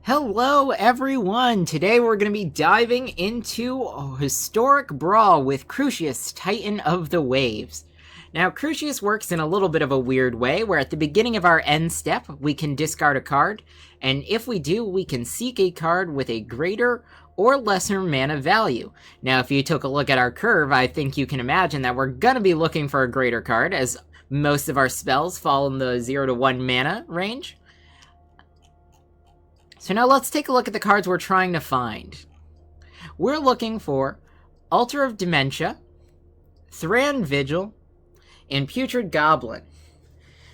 Hello everyone! Today we're going to be diving into a historic brawl with Crucias, Titan of the Waves. Now, Crucias works in a little bit of a weird way, where at the beginning of our end step, we can discard a card, and if we do, we can seek a card with a greater or lesser mana value. Now, if you took a look at our curve, I think you can imagine that we're going to be looking for a greater card, as most of our spells fall in the 0 to 1 mana range. So now let's take a look at the cards we're trying to find. We're looking for Altar of Dementia, Thran Vigil, and Putrid Goblin.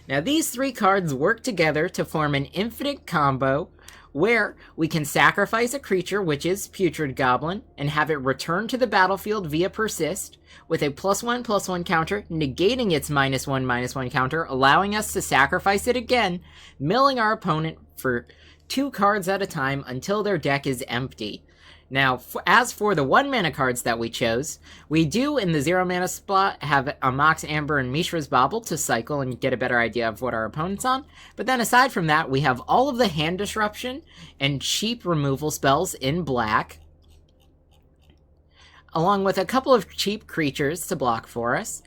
Now these three cards work together to form an infinite combo where we can sacrifice a creature, which is Putrid Goblin, and have it return to the battlefield via Persist with a +1/+1 counter, negating its -1/-1 counter, allowing us to sacrifice it again, milling our opponent for 2 cards at a time until their deck is empty. Now, as for the 1 mana cards that we chose, we do in the 0 mana spot have a Mox Amber and Mishra's Bauble to cycle and get a better idea of what our opponent's on. But then aside from that, we have all of the hand disruption and cheap removal spells in black, along with a couple of cheap creatures to block for us.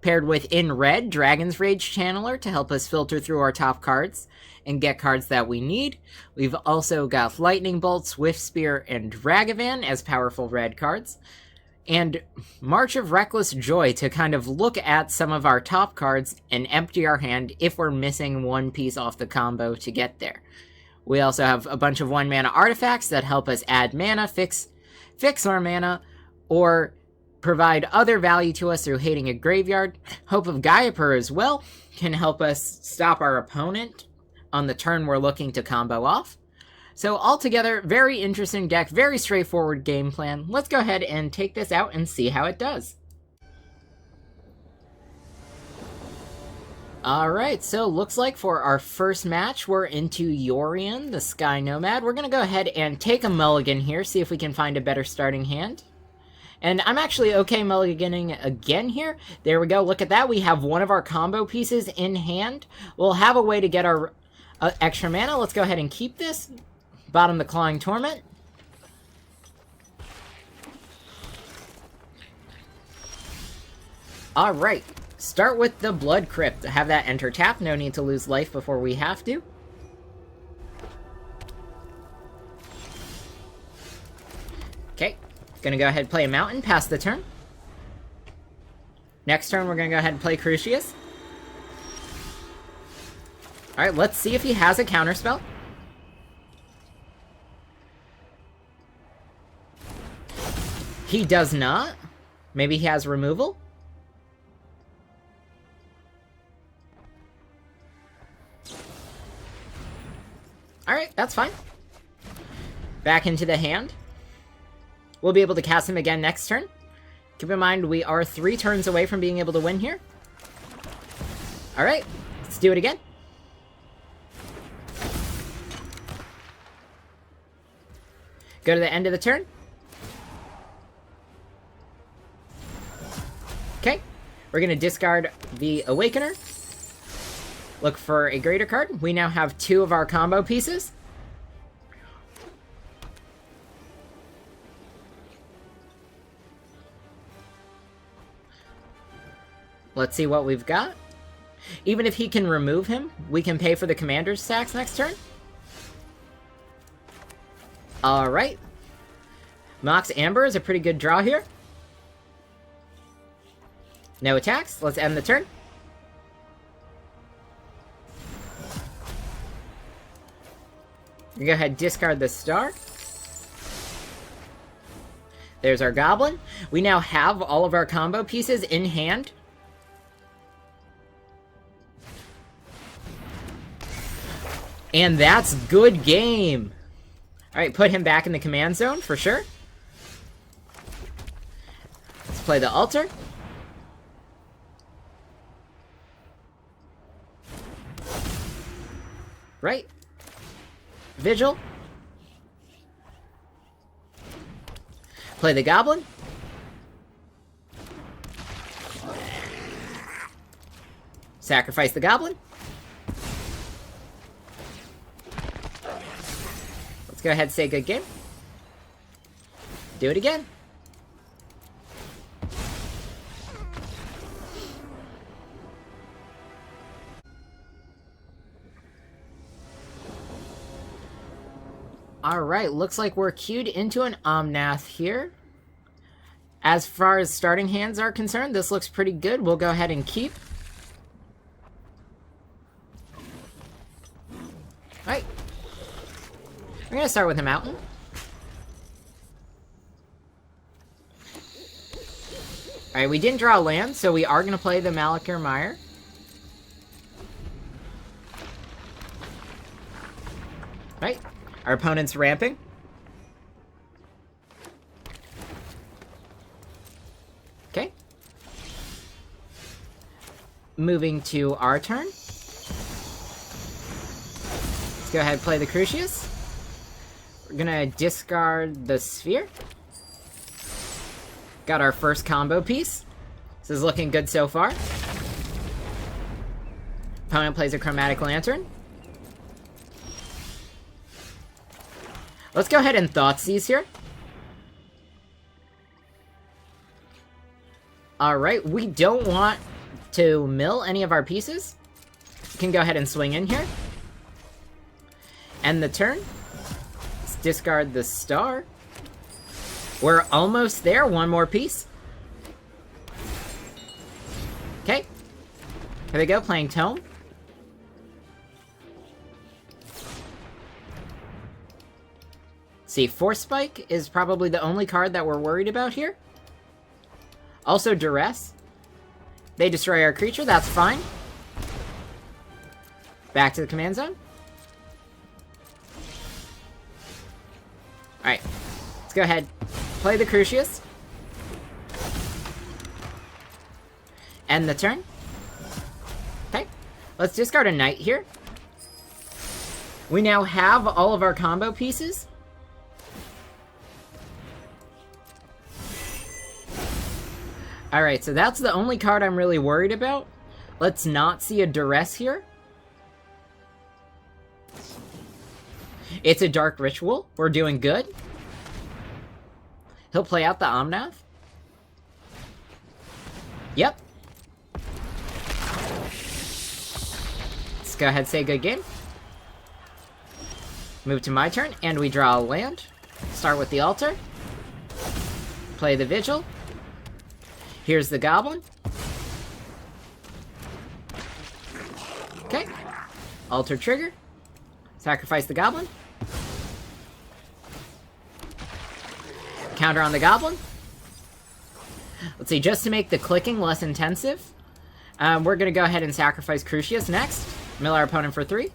Paired with, in red, Dragon's Rage Channeler to help us filter through our top cards and get cards that we need. We've also got Lightning Bolt, Swift Spear, and Ragavan as powerful red cards. And March of Reckless Joy to kind of look at some of our top cards and empty our hand if we're missing one piece off the combo to get there. We also have a bunch of 1 mana artifacts that help us add mana, fix our mana, or provide other value to us through hating a graveyard. Hope of Gaiapur as well can help us stop our opponent on the turn we're looking to combo off. So altogether, very interesting deck, very straightforward game plan. Let's go ahead and take this out and see how it does. Alright, so looks like for our first match, we're into Yorion, the Sky Nomad. We're going to go ahead and take a mulligan here, see if we can find a better starting hand. And I'm actually okay mulliganing again here. There we go, look at that. We have one of our combo pieces in hand. We'll have a way to get our extra mana. Let's go ahead and keep this. Bottom the Clawing Torment. Alright, start with the Blood Crypt. Have that enter tap, no need to lose life before we have to. Okay. Gonna go ahead and play a Mountain, pass the turn. Next turn, we're gonna go ahead and play Crucias. Alright, let's see if he has a counterspell. He does not. Maybe he has removal. Alright, that's fine. Back into the hand. We'll be able to cast him again next turn. Keep in mind, we are 3 turns away from being able to win here. Alright, let's do it again. Go to the end of the turn. Okay, we're going to discard the Awakener. Look for a greater card. We now have 2 of our combo pieces. Let's see what we've got. Even if he can remove him, we can pay for the commander's sacks next turn. Alright. Mox Amber is a pretty good draw here. No attacks. Let's end the turn. Go ahead, discard the star. There's our Goblin. We now have all of our combo pieces in hand. And that's good game. Alright, put him back in the command zone for sure. Let's play the altar. Right. Vigil. Play the Goblin. Sacrifice the Goblin. Let's go ahead and say good game. Do it again. Alright, looks like we're queued into an Omnath here. As far as starting hands are concerned, this looks pretty good. We'll go ahead and keep. Alright. We're going to start with a mountain. Alright, we didn't draw a land, so we are going to play the Malakir Mire. Right. Our opponent's ramping. Okay. Moving to our turn. Let's go ahead and play the Crucias. We're gonna discard the Sphere. Got our first combo piece. This is looking good so far. Opponent plays a Chromatic Lantern. Let's go ahead and Thoughtseize here. Alright, we don't want to mill any of our pieces. We can go ahead and swing in here. End the turn. Let's discard the star. We're almost there. One more piece. Okay. Here we go, playing Tome. See, Force Spike is probably the only card that we're worried about here. Also, Duress. They destroy our creature, that's fine. Back to the command zone. Alright, let's go ahead. Play the Crucias. End the turn. Okay, let's discard a Knight here. We now have all of our combo pieces. Alright, so that's the only card I'm really worried about. Let's not see a Duress here. It's a Dark Ritual. We're doing good. He'll play out the Omnath. Yep. Let's go ahead and say good game. Move to my turn, and we draw a land. Start with the altar. Play the Vigil. Here's the Goblin. Okay. Alter trigger. Sacrifice the Goblin. Counter on the Goblin. Let's see, just to make the clicking less intensive, we're going to go ahead and sacrifice Crucias next. Mill our opponent for 3. I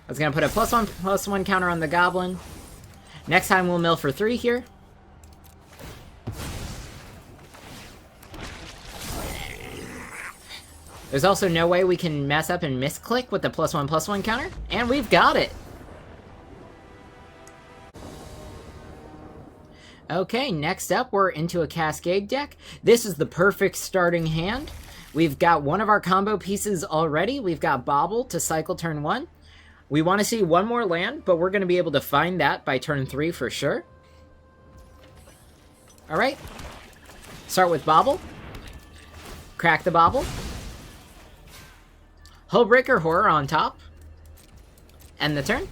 was going to put a +1/+1 counter on the Goblin. Next time we'll mill for 3 here. There's also no way we can mess up and misclick with the +1/+1 counter, and we've got it! Okay, next up we're into a Cascade deck. This is the perfect starting hand. We've got one of our combo pieces already. We've got Bobble to cycle turn 1. We want to see one more land, but we're going to be able to find that by turn 3 for sure. Alright. Start with Bobble. Crack the Bobble. Hullbreaker Horror on top. End the turn.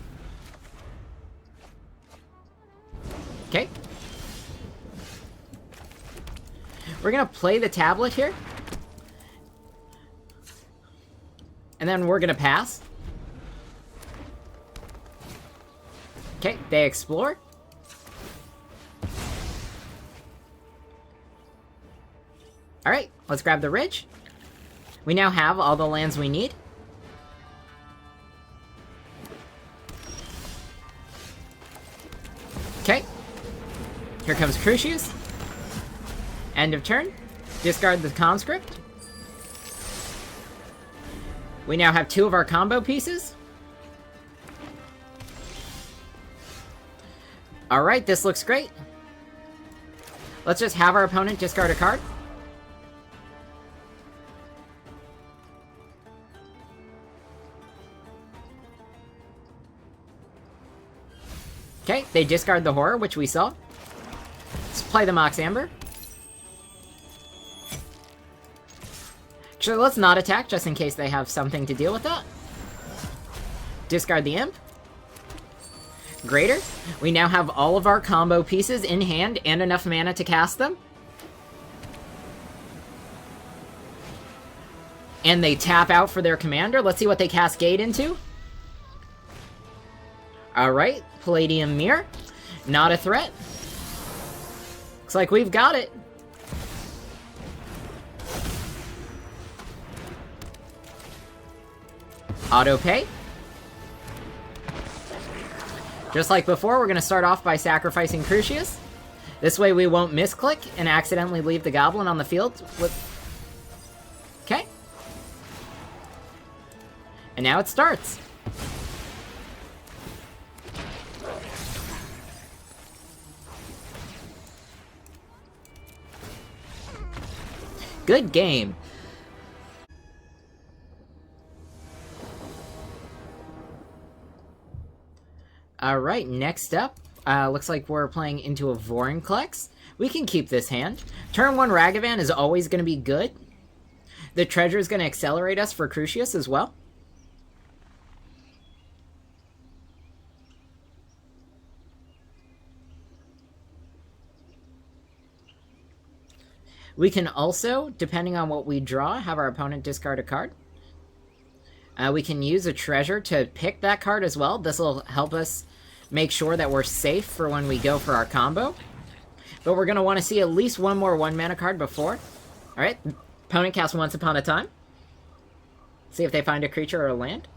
Okay. We're gonna play the tablet here. And then we're gonna pass. Okay, they explore. Alright, let's grab the Ridge. We now have all the lands we need. Okay. Here comes Crucias. End of turn. Discard the Conscript. We now have 2 of our combo pieces. Alright, this looks great. Let's just have our opponent discard a card. Okay, they discard the Horror, which we saw. Let's play the Mox Amber. Actually, let's not attack, just in case they have something to deal with that. Discard the Imp. Greater. We now have all of our combo pieces in hand and enough mana to cast them. And they tap out for their commander. Let's see what they cascade into. Alright, Palladium Mirror. Not a threat. Looks like we've got it. Auto pay. Just like before, we're going to start off by sacrificing Crucias. This way we won't misclick and accidentally leave the Goblin on the field with... Okay. And now it starts. Good game. Alright, next up, looks like we're playing into a Vorinclex. We can keep this hand. Turn 1 Ragavan is always going to be good. The treasure is going to accelerate us for Crucias as well. We can also, depending on what we draw, have our opponent discard a card. We can use a treasure to pick that card as well. This will help us make sure that we're safe for when we go for our combo. But we're going to want to see at least one more 1-mana card before. Alright, opponent casts Once Upon a Time. See if they find a creature or a land.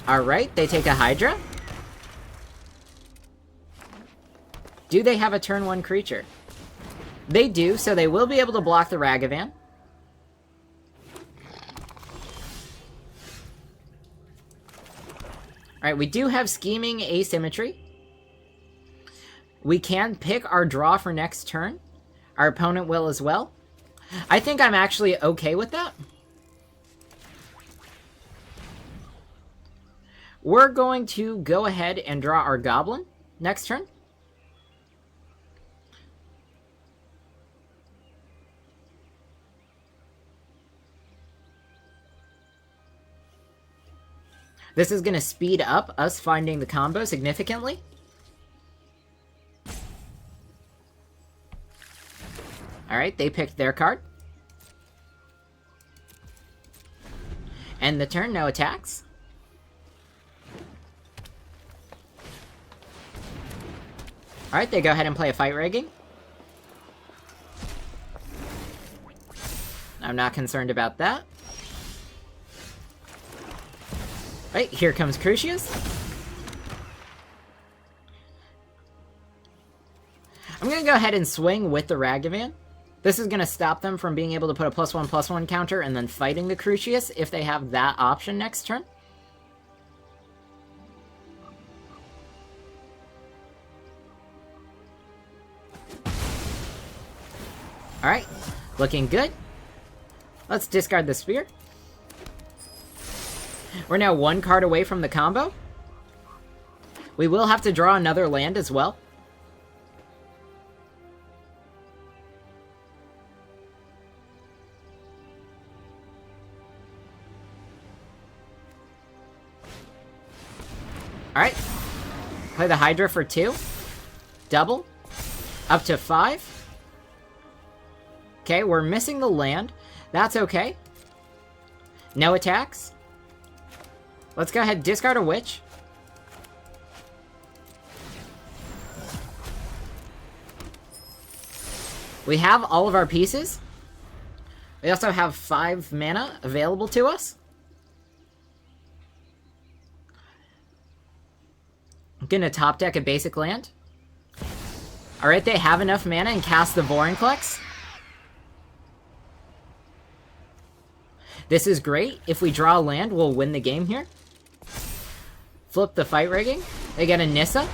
Alright, they take a Hydra. Do they have a turn 1 creature? They do, so they will be able to block the Ragavan. Alright, we do have Scheming Asymmetry. We can pick our draw for next turn. Our opponent will as well. I think I'm actually okay with that. We're going to go ahead and draw our Goblin next turn. This is going to speed up us finding the combo significantly. Alright, they picked their card. End the turn, no attacks. Alright, they go ahead and play a Fight Rigging. I'm not concerned about that. Right, here comes Crucias. I'm going to go ahead and swing with the Ragavan. This is going to stop them from being able to put a +1/+1 counter and then fighting the Crucias if they have that option next turn. Alright, looking good. Let's discard the Spear. We're now 1 card away from the combo. We will have to draw another land as well. Alright. Play the Hydra for 2. Double. Up to 5. Okay, we're missing the land. That's okay. No attacks. Let's go ahead and discard a Witch. We have all of our pieces. We also have 5 mana available to us. I'm gonna top deck a basic land. Alright, they have enough mana and cast the Vorinclex. This is great. If we draw a land, we'll win the game here. Flip the Fight Rigging. They get a Nissa.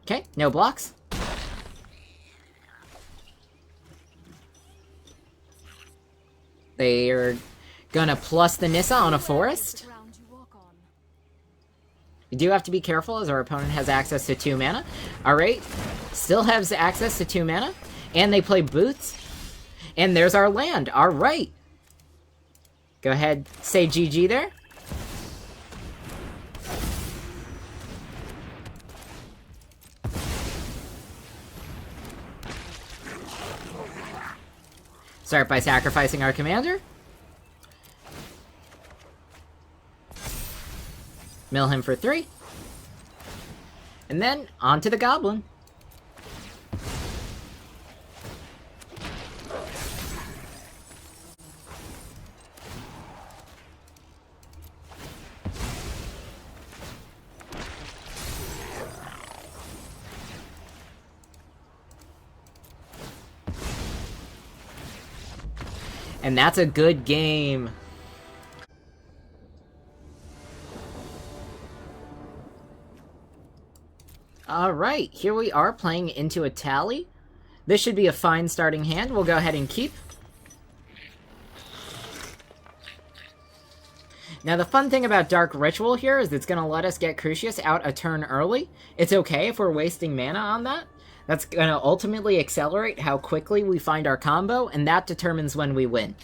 Okay, no blocks. They're Gonna plus the Nissa on a forest. You do have to be careful as our opponent has access to 2 mana. Alright, still has access to 2 mana. And they play Boots. And there's our land. Alright. Go ahead, say GG there. Start by sacrificing our commander. Mill him for 3. And then, on to the goblin. And that's a good game. Alright, here we are playing into a tally. This should be a fine starting hand. We'll go ahead and keep. Now the fun thing about Dark Ritual here is it's going to let us get Crucias out a turn early. It's okay if we're wasting mana on that. That's going to ultimately accelerate how quickly we find our combo, and that determines when we win.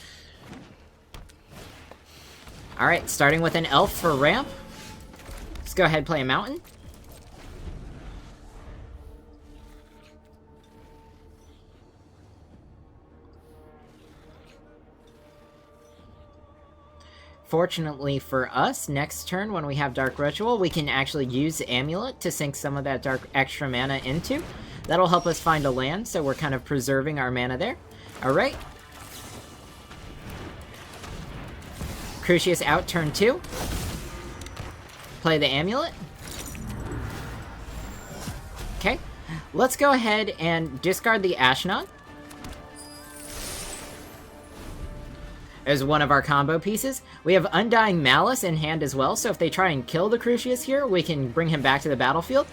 Alright, starting with an elf for ramp. Let's go ahead and play a mountain. Fortunately for us, next turn when we have Dark Ritual, we can actually use Amulet to sink some of that dark extra mana into. That'll help us find a land, so we're kind of preserving our mana there. Alright. Crucias out turn 2. Play the Amulet. Okay. Let's go ahead and discard the Ashnod as one of our combo pieces. We have Undying Malice in hand as well, so if they try and kill the Crucias here, we can bring him back to the battlefield.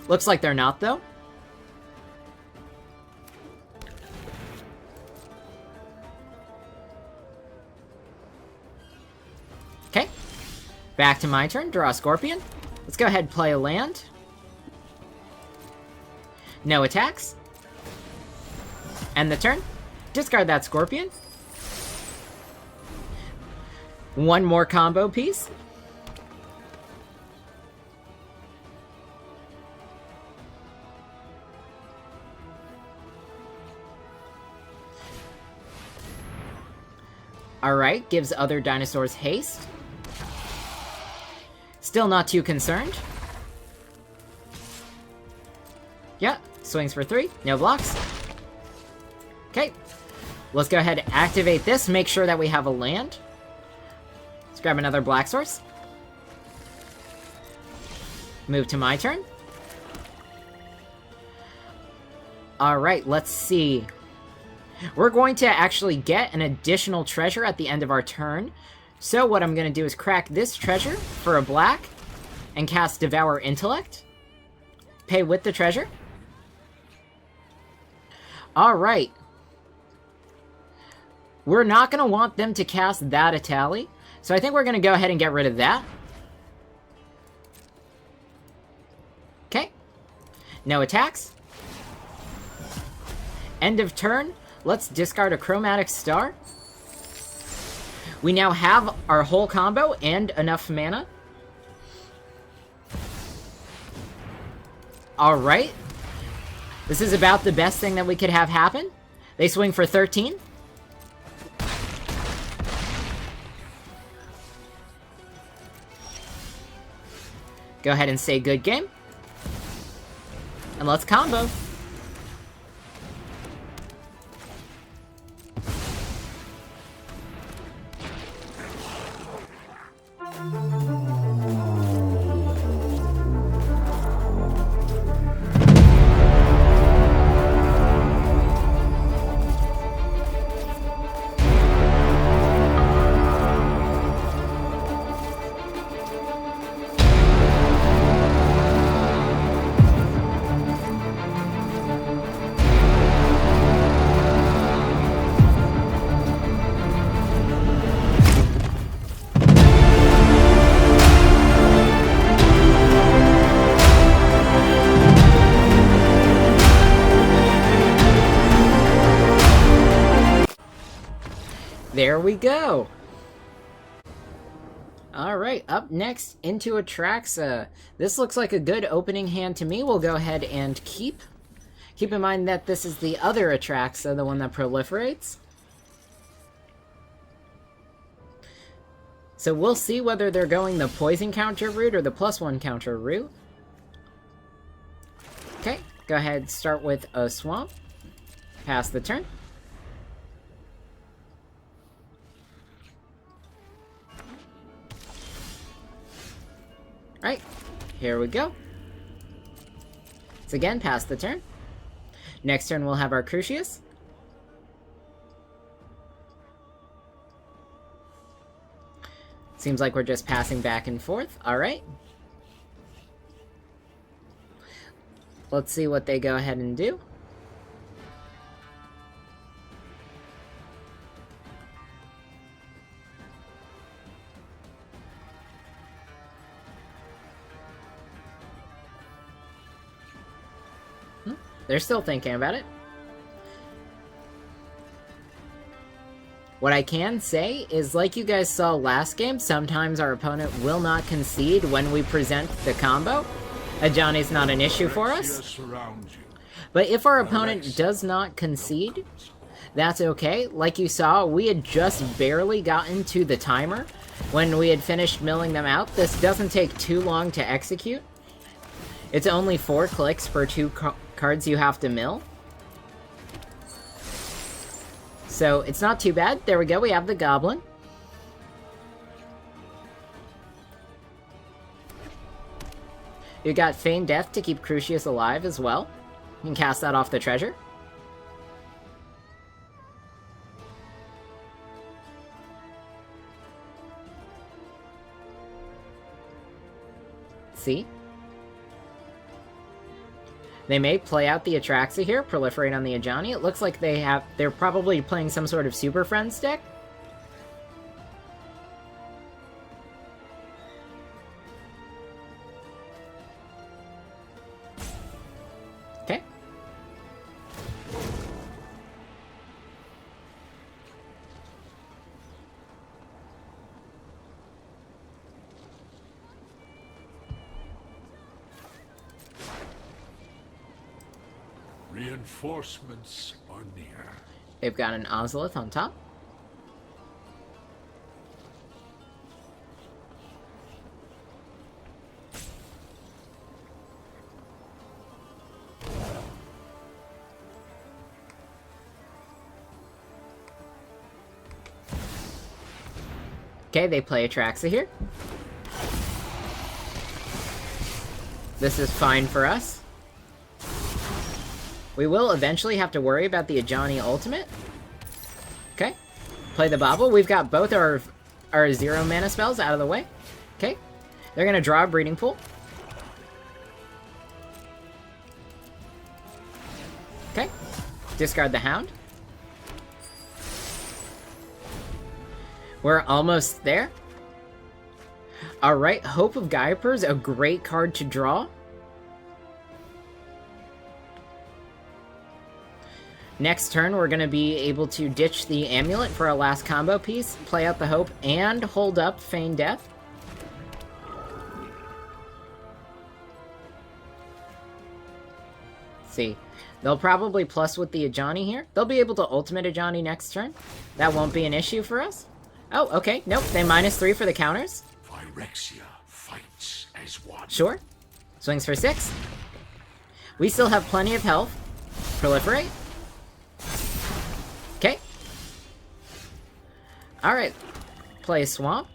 Looks like they're not, though. Okay. Back to my turn. Draw a Scorpion. Let's go ahead and play a land. No attacks. End the turn. Discard that Scorpion. One more combo piece. Alright, gives other dinosaurs haste. Still not too concerned. Yeah, swings for 3, no blocks. Okay, let's go ahead and activate this, make sure that we have a land. Let's grab another black source. Move to my turn. Alright, let's see. We're going to actually get an additional treasure at the end of our turn. So what I'm going to do is crack this treasure for a black and cast Devour Intellect. Pay with the treasure. Alright. We're not going to want them to cast that Atali, so I think we're going to go ahead and get rid of that. Okay. No attacks. End of turn. Let's discard a Chromatic Star. We now have our whole combo and enough mana. Alright. This is about the best thing that we could have happen. They swing for 13. Go ahead and say good game. And let's combo. There we go! Alright, up next, into Atraxa. This looks like a good opening hand to me. We'll go ahead and keep. Keep in mind that this is the other Atraxa, the one that proliferates. So we'll see whether they're going the poison counter route or the +1 counter route. Okay, go ahead, start with a swamp. Pass the turn. Right, here we go. So again, pass the turn. Next turn we'll have our Crucias. Seems like we're just passing back and forth. Alright. Let's see what they go ahead and do. They're still thinking about it. What I can say is, like you guys saw last game, sometimes our opponent will not concede when we present the combo. Ajani's not an issue for us. But if our opponent does not concede, that's okay. Like you saw, we had just barely gotten to the timer when we had finished milling them out. This doesn't take too long to execute. It's only 4 clicks per 2 cards you have to mill. So it's not too bad. There we go, we have the Goblin. You got Feigned Death to keep Crucias alive as well. You can cast that off the treasure. See? They may play out the Atraxa here, proliferate on the Ajani. It looks like they're probably playing some sort of Super Friends deck. Okay. Reinforcements are near. They've got an Ozolith on top. Okay, they play Atraxa here. This is fine for us. We will eventually have to worry about the Ajani ultimate. Okay. Play the Bobble. We've got both our 0 mana spells out of the way. Okay. They're going to draw a Breeding Pool. Okay. Discard the Hound. We're almost there. Alright, Hope of Gaiaper's a great card to draw. Next turn, we're going to be able to ditch the Amulet for our last combo piece, play out the Hope, and hold up Feigned Death. See. They'll probably plus with the Ajani here. They'll be able to ultimate Ajani next turn. That won't be an issue for us. Oh, okay. Nope, they -3 for the counters. Phyrexia fights as one. Sure. Swings for 6. We still have plenty of health. Proliferate. Okay. Alright. Play Swamp.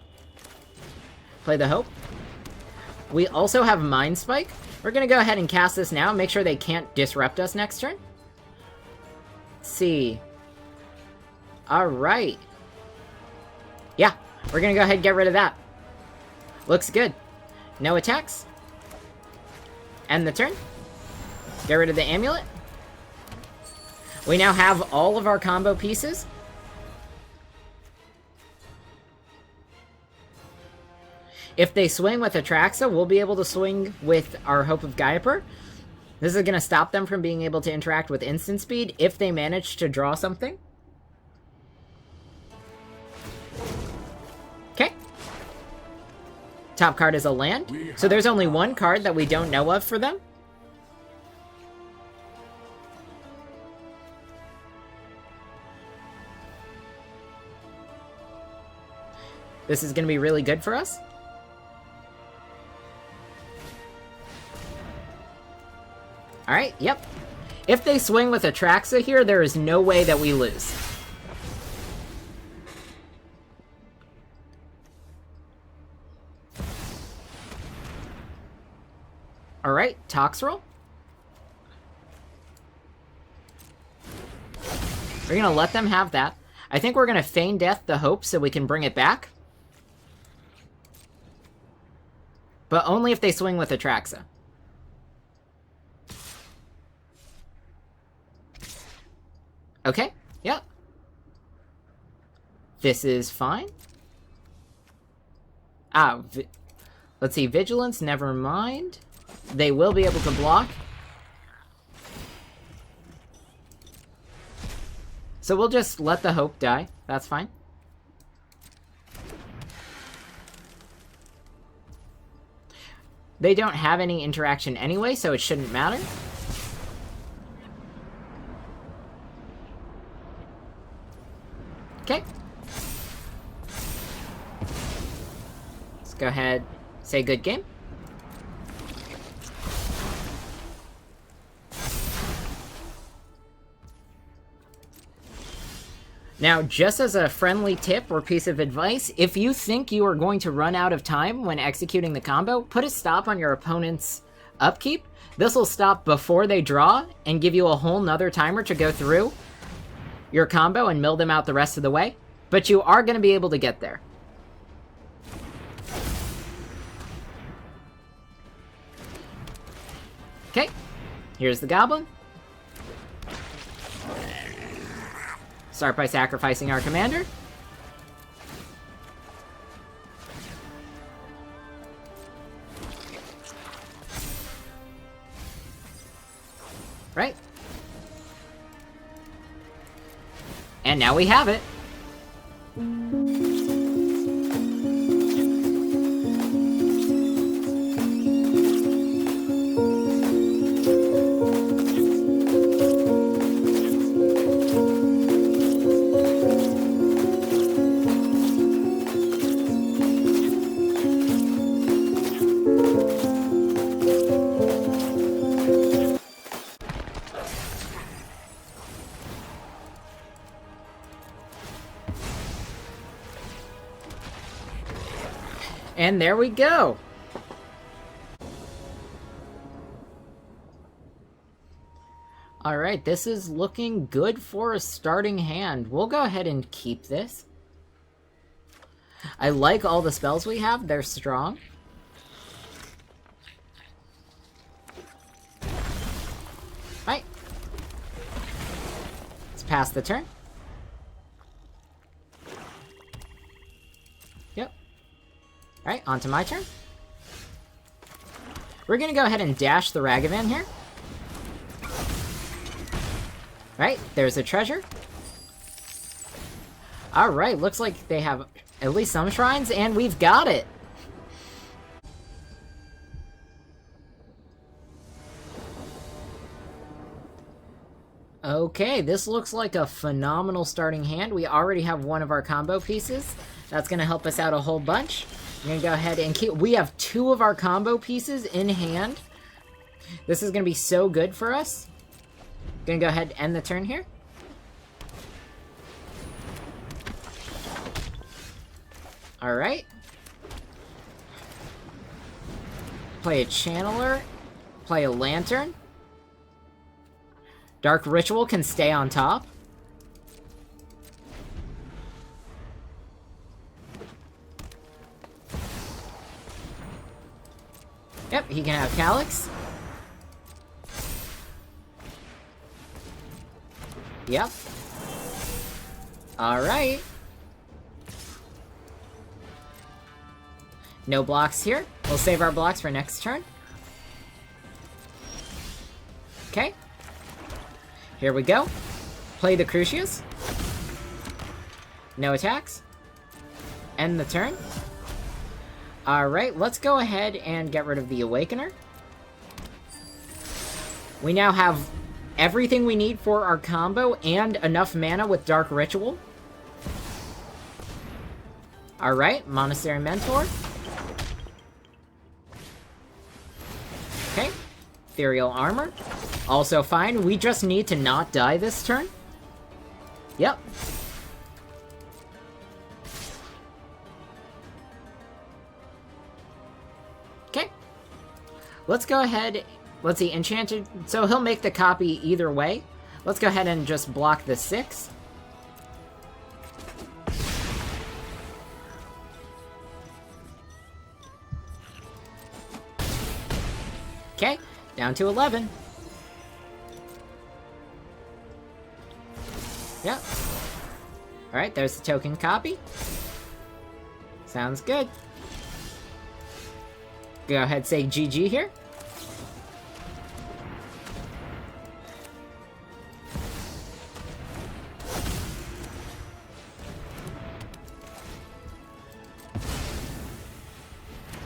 Play the Hope. We also have Mind Spike. We're going to go ahead and cast this now. Make sure they can't disrupt us next turn. Let's see. Alright. Yeah. We're going to go ahead and get rid of that. Looks good. No attacks. End the turn. Get rid of the Amulet. We now have all of our combo pieces. If they swing with Atraxa, we'll be able to swing with our Hope of Gaiaper. This is going to stop them from being able to interact with instant speed if they manage to draw something. Top card is a land. So there's only one card that we don't know of for them. This is going to be really good for us. Alright, yep. If they swing with Atraxa here, there is no way that we lose. Alright, Toxrill. We're gonna let them have that. I think we're gonna feign death the hope so we can bring it back. But only if they swing with Atraxa. Okay, yep. This is fine. Let's see, Vigilance, never mind. They will be able to block. So we'll just let the hope die. That's fine. They don't have any interaction anyway, so it shouldn't matter. Okay. Let's go ahead, say good game. Now, just as a friendly tip or piece of advice, if you think you are going to run out of time when executing the combo, put a stop on your opponent's upkeep. This will stop before they draw and give you a whole nother timer to go through your combo and mill them out the rest of the way. But you are going to be able to get there. Okay, here's the goblin. Start by sacrificing our commander. Right. And now we have it. And there we go. Alright, this is looking good for a starting hand. We'll go ahead and keep this. I like all the spells we have. They're strong. Right. Let's pass the turn. Alright, on to my turn. We're gonna go ahead and dash the Ragavan here. Right, there's a treasure. Alright, looks like they have at least some shrines, and we've got it! Okay, this looks like a phenomenal starting hand. We already have one of our combo pieces. That's gonna help us out a whole bunch. I'm gonna go ahead and keep... We have two of our combo pieces in hand. This is gonna be so good for us. Gonna go ahead and end the turn here. Alright. Play a Channeler. Play a Lantern. Dark Ritual can stay on top. Yep, he can have Calyx. Yep. Alright. No blocks here. We'll save our blocks for next turn. Okay. Here we go. Play the Crucias. No attacks. End the turn. Alright, let's go ahead and get rid of the Awakener. We now have everything we need for our combo and enough mana with Dark Ritual. Alright, Monastery Mentor. Okay, Ethereal Armor. Also fine, we just need to not die this turn. Yep. Okay. Let's go ahead. Let's see, Enchanted. So he'll make the copy either way. Let's go ahead and just block the 6. Okay, down to 11. Yep. Alright, there's the token copy. Sounds good. Go ahead, say GG here.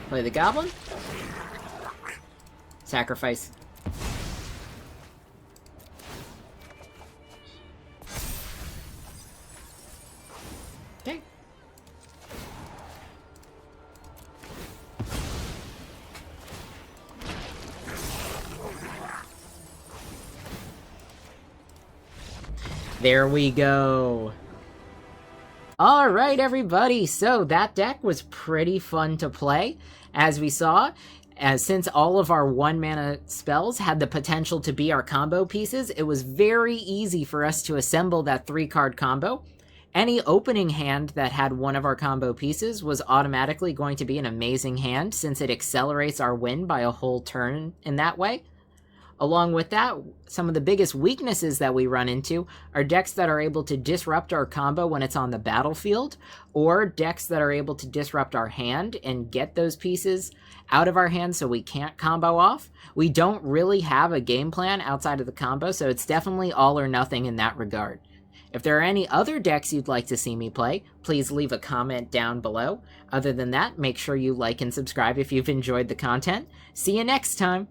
Play the Goblin. Sacrifice. Okay. There we go. Alright, everybody, so that deck was pretty fun to play, as we saw, since all of our 1-mana spells had the potential to be our combo pieces, it was very easy for us to assemble that 3-card combo. Any opening hand that had one of our combo pieces was automatically going to be an amazing hand, since it accelerates our win by a whole turn in that way. Along with that, some of the biggest weaknesses that we run into are decks that are able to disrupt our combo when it's on the battlefield, or decks that are able to disrupt our hand and get those pieces out of our hand so we can't combo off. We don't really have a game plan outside of the combo, so it's definitely all or nothing in that regard. If there are any other decks you'd like to see me play, please leave a comment down below. Other than that, make sure you like and subscribe if you've enjoyed the content. See you next time!